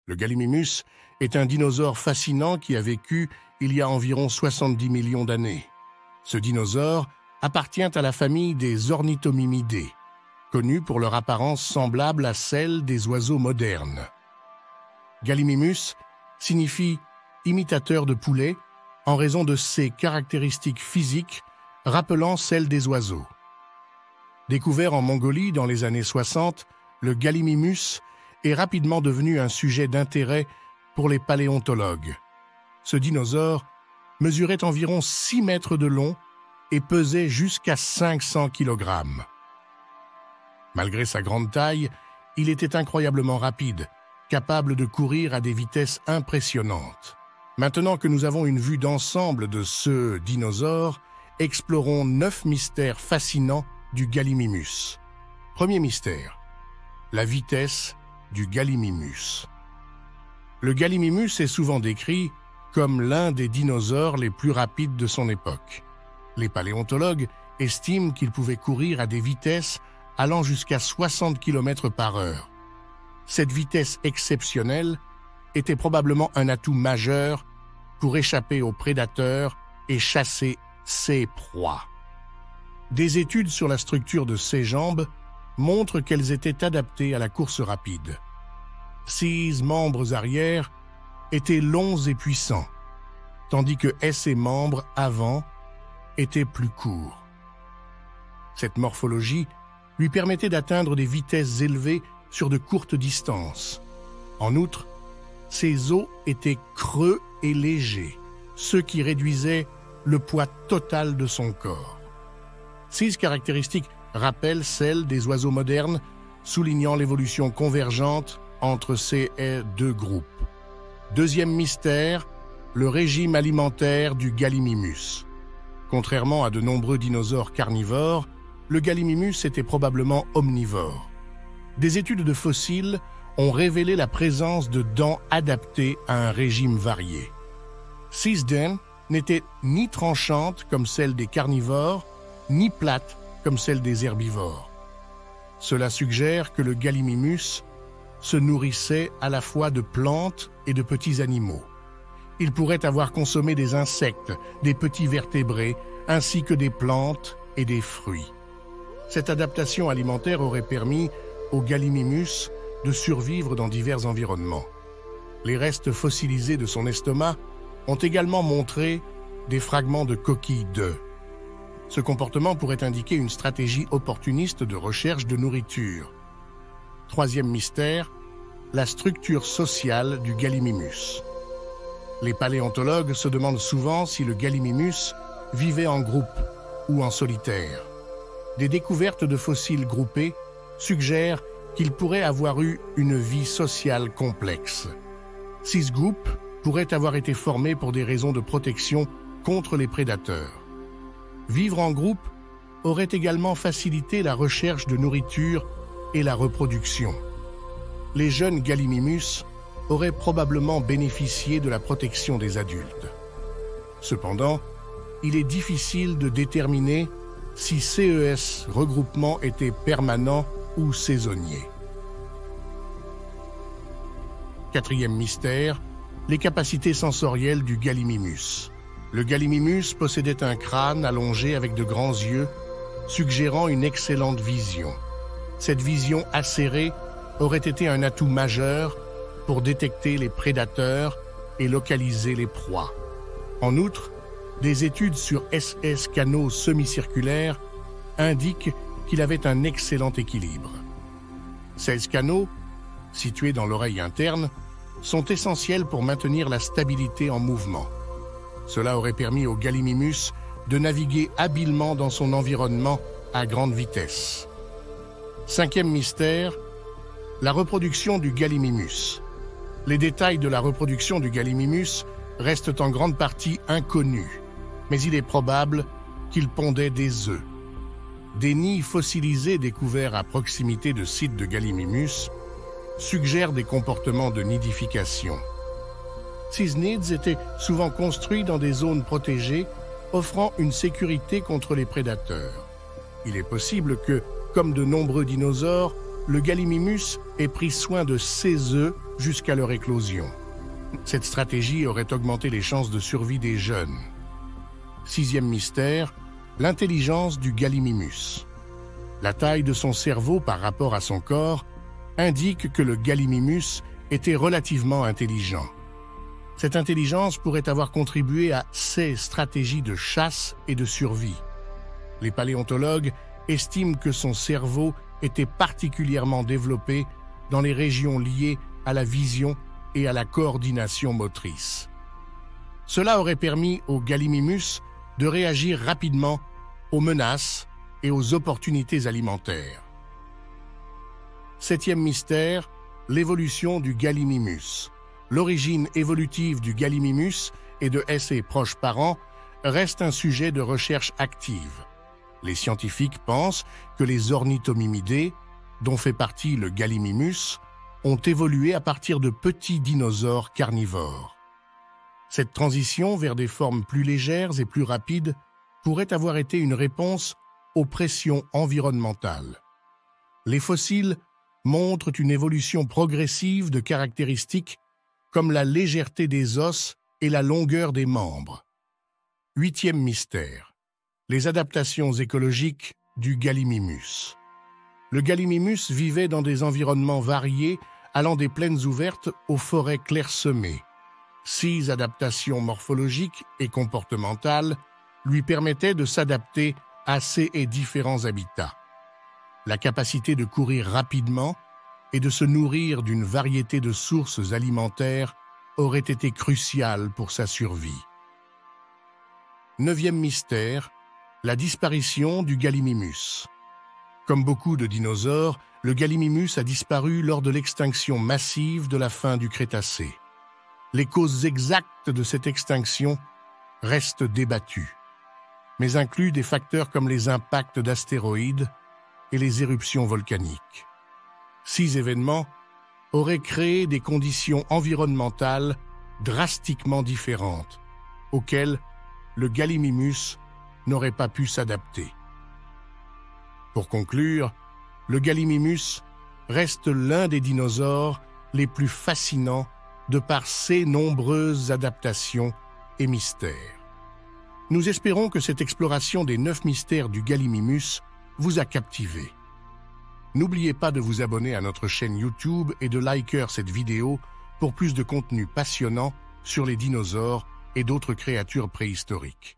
Le Gallimimus est un dinosaure fascinant qui a vécu il y a environ 70 millions d'années. Ce dinosaure appartient à la famille des ornithomimidés, connus pour leur apparence semblable à celle des oiseaux modernes. Gallimimus signifie « imitateur de poulet » en raison de ses caractéristiques physiques rappelant celles des oiseaux. Découvert en Mongolie dans les années 60, le Gallimimus est rapidement devenu un sujet d'intérêt pour les paléontologues. Ce dinosaure mesurait environ 6 mètres de long et pesait jusqu'à 500 kg. Malgré sa grande taille, il était incroyablement rapide, capable de courir à des vitesses impressionnantes. Maintenant que nous avons une vue d'ensemble de ce dinosaure, explorons 9 mystères fascinants du Gallimimus. Premier mystère, la vitesse du Gallimimus. Le Gallimimus est souvent décrit comme l'un des dinosaures les plus rapides de son époque. Les paléontologues estiment qu'il pouvait courir à des vitesses allant jusqu'à 60 km/h. Cette vitesse exceptionnelle était probablement un atout majeur pour échapper aux prédateurs et chasser ses proies. Des études sur la structure de ses jambes montrent qu'elles étaient adaptées à la course rapide. Ses membres arrière étaient longs et puissants, tandis que ses membres avant étaient plus courts. Cette morphologie lui permettait d'atteindre des vitesses élevées sur de courtes distances. En outre, ses os étaient creux et légers, ce qui réduisait le poids total de son corps. Ces caractéristiques rappellent celles des oiseaux modernes, soulignant l'évolution convergente entre ces deux groupes. Deuxième mystère, le régime alimentaire du Gallimimus. Contrairement à de nombreux dinosaures carnivores, le Gallimimus était probablement omnivore. Des études de fossiles ont révélé la présence de dents adaptées à un régime varié. Ces dents n'étaient ni tranchantes comme celles des carnivores, ni plates comme celles des herbivores. Cela suggère que le Gallimimus se nourrissait à la fois de plantes et de petits animaux. Il pourrait avoir consommé des insectes, des petits vertébrés, ainsi que des plantes et des fruits. Cette adaptation alimentaire aurait permis au Gallimimus de survivre dans divers environnements. Les restes fossilisés de son estomac ont également montré des fragments de coquilles d'œufs. Ce comportement pourrait indiquer une stratégie opportuniste de recherche de nourriture. Troisième mystère, la structure sociale du Gallimimus. Les paléontologues se demandent souvent si le Gallimimus vivait en groupe ou en solitaire. Des découvertes de fossiles groupés suggèrent qu'il pourrait avoir eu une vie sociale complexe. Ces groupes pourraient avoir été formés pour des raisons de protection contre les prédateurs. Vivre en groupe aurait également facilité la recherche de nourriture et la reproduction. Les jeunes Gallimimus auraient probablement bénéficié de la protection des adultes. Cependant, il est difficile de déterminer si ces regroupements étaient permanents ou saisonniers. Quatrième mystère, les capacités sensorielles du Gallimimus. Le Gallimimus possédait un crâne allongé avec de grands yeux, suggérant une excellente vision. Cette vision acérée aurait été un atout majeur pour détecter les prédateurs et localiser les proies. En outre, des études sur canaux semi-circulaires indiquent qu'il avait un excellent équilibre. Ces canaux, situés dans l'oreille interne, sont essentiels pour maintenir la stabilité en mouvement. Cela aurait permis au Gallimimus de naviguer habilement dans son environnement à grande vitesse. Cinquième mystère, la reproduction du Gallimimus. Les détails de la reproduction du Gallimimus restent en grande partie inconnus, mais il est probable qu'il pondait des œufs. Des nids fossilisés découverts à proximité de sites de Gallimimus suggèrent des comportements de nidification. Ces nids étaient souvent construits dans des zones protégées, offrant une sécurité contre les prédateurs. Il est possible que, comme de nombreux dinosaures, le Gallimimus ait pris soin de ses œufs jusqu'à leur éclosion. Cette stratégie aurait augmenté les chances de survie des jeunes. 6e mystère, l'intelligence du Gallimimus. La taille de son cerveau par rapport à son corps indique que le Gallimimus était relativement intelligent. Cette intelligence pourrait avoir contribué à ses stratégies de chasse et de survie. Les paléontologues estiment que son cerveau était particulièrement développé dans les régions liées à la vision et à la coordination motrice. Cela aurait permis au Gallimimus de réagir rapidement aux menaces et aux opportunités alimentaires. 7e mystère, l'évolution du Gallimimus. L'origine évolutive du Gallimimus et de ses proches parents reste un sujet de recherche active. Les scientifiques pensent que les ornithomimidés, dont fait partie le Gallimimus, ont évolué à partir de petits dinosaures carnivores. Cette transition vers des formes plus légères et plus rapides pourrait avoir été une réponse aux pressions environnementales. Les fossiles montrent une évolution progressive de caractéristiques comme la légèreté des os et la longueur des membres. 8e mystère, les adaptations écologiques du Gallimimus. Le Gallimimus vivait dans des environnements variés, allant des plaines ouvertes aux forêts clairsemées. 6 adaptations morphologiques et comportementales lui permettaient de s'adapter à ces et différents habitats. La capacité de courir rapidement et de se nourrir d'une variété de sources alimentaires aurait été cruciale pour sa survie. 9e mystère, la disparition du Gallimimus. Comme beaucoup de dinosaures, le Gallimimus a disparu lors de l'extinction massive de la fin du Crétacé. Les causes exactes de cette extinction restent débattues, mais incluent des facteurs comme les impacts d'astéroïdes et les éruptions volcaniques. 6 événements auraient créé des conditions environnementales drastiquement différentes, auxquelles le Gallimimus n'aurait pas pu s'adapter. Pour conclure, le Gallimimus reste l'un des dinosaures les plus fascinants de par ses nombreuses adaptations et mystères. Nous espérons que cette exploration des 9 mystères du Gallimimus vous a captivé. N'oubliez pas de vous abonner à notre chaîne YouTube et de liker cette vidéo pour plus de contenu passionnant sur les dinosaures et d'autres créatures préhistoriques.